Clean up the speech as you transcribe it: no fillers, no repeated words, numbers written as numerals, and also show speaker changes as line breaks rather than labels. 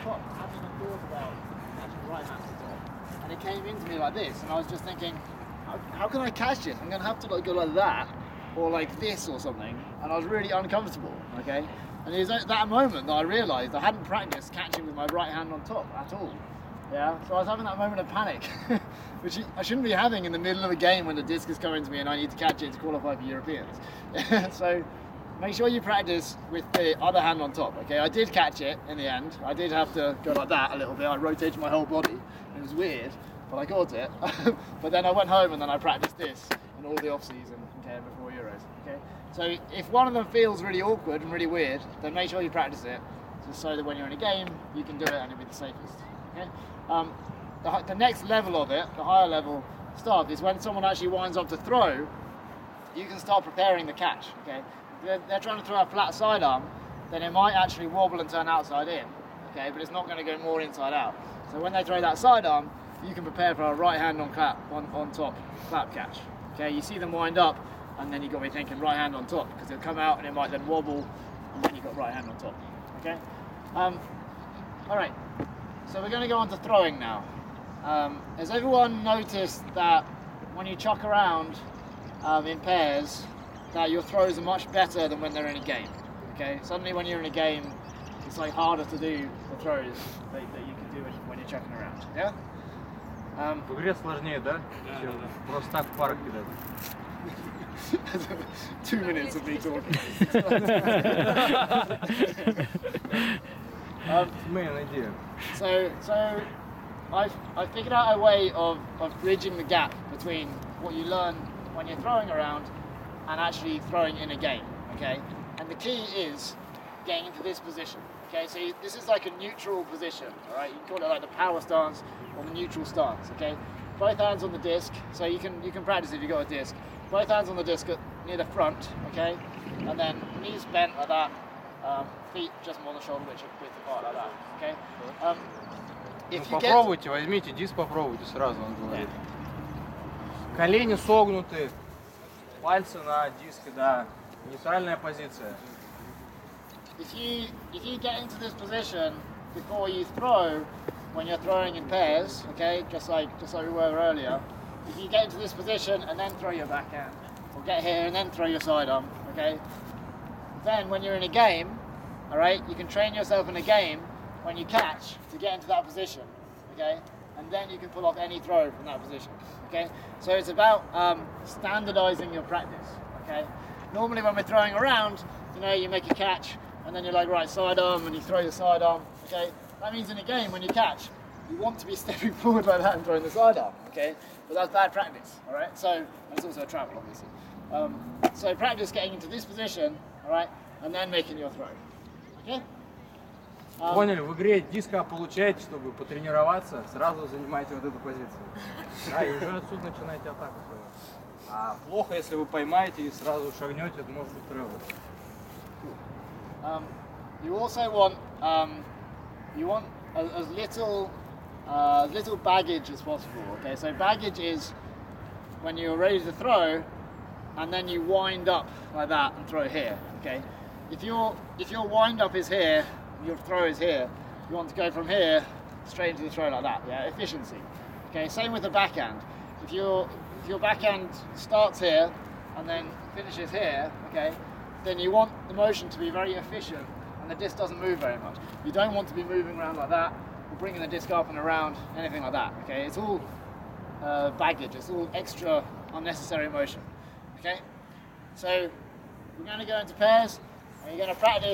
top. I hadn't even thought about catching right hand on top. And it came into me like this, and I was just thinking, how can I catch this? I'm going to have to like go like that, or like this or something. And I was really uncomfortable, okay? And it was at that moment that I realised I hadn't practiced catching with my right hand on top at all. Yeah, so I was having that moment of panic, which I shouldn't be having in the middle of a game when the disc is coming to me and I need to catch it to qualify for Europeans. So make sure you practice with the other hand on top, okay? I did catch it in the end. I did have to go like that a little bit. I rotated my whole body. It was weird, but I caught it. But then I went home and then I practiced this in all the off-season, okay, before Euros, okay? So if one of them feels really awkward and really weird, then make sure you practice it, just so that when you're in a game, you can do it and it'll be the safest, okay? The next level of it, the higher level stuff, is when someone actually winds up to throw, you can start preparing the catch, okay? If they're trying to throw a flat sidearm, then it might actually wobble and turn outside in, okay? But it's not going to go more inside out. So when they throw that sidearm, you can prepare for a right hand on top clap catch, okay? You see them wind up, and then you've got to be thinking right hand on top, because it'll come out and it might then wobble, and then you've got right hand on top, okay? All right. So we're going to go on to throwing now. Has everyone noticed that when you chuck around in pairs, that your throws are much better than when they're in a game? Okay, suddenly when you're in a game, it's like harder to do the throws that you can do when you're chucking around. Yeah.
В игре сложнее, да? Чем просто так в парк кидать.
2 minutes of me talking.
Main idea.
So I've figured out a way of bridging the gap between what you learn when you're throwing around and actually throwing in a game, okay? And the key is getting into this position, okay? So this is like a neutral position, all right? You can call it like the power stance or the neutral stance, okay? Both hands on the disc, so you can practice if you've got a disc. Both hands on the disc near the front, okay? And then knees bent like that, feet just more than shoulder width apart like that, okay?
Попробуйте, возьмите диск, попробуйте сразу, он говорит. Колени согнуты, пальцы на диске, да. Нейтральная позиция.
If you get into this position before you throw, when you're throwing in pairs, okay, just like we were earlier, if you get into this position and then throw your backhand, or get here and then throw your sidearm, okay, then when you're in a game, all right, you can train yourself in a game when you catch to get into that position, okay, and then you can pull off any throw from that position, okay. So it's about standardizing your practice, okay. Normally when we're throwing around, you know, you make a catch and then you're like, right, sidearm, and you throw your sidearm, okay. That means in a game when you catch, you want to be stepping forward like that and throwing the sidearm, okay? But that's bad practice, all right? So it's also a travel, obviously. So practice getting into this position, all right, and then making your throw, okay?
Поняли, в игре диска получаете, чтобы потренироваться, сразу занимаете вот эту позицию. Да, и уже отсюда начинаете атаку. А плохо, если вы поймаете и сразу шагнете, это может быть тревел.
You also want as little baggage as possible. Okay, so baggage is when you're ready to throw, and then you wind up like that and throw here. Okay, if your wind up is here, your throw is here. You want to go from here straight into the throw like that. Yeah, efficiency. Okay, same with the backhand. If your backhand starts here and then finishes here, okay, then you want the motion to be very efficient and the disc doesn't move very much. You don't want to be moving around like that or bringing the disc up and around, anything like that, okay? It's all baggage, it's all extra unnecessary motion, okay? So we're going to go into pairs and you're going to practice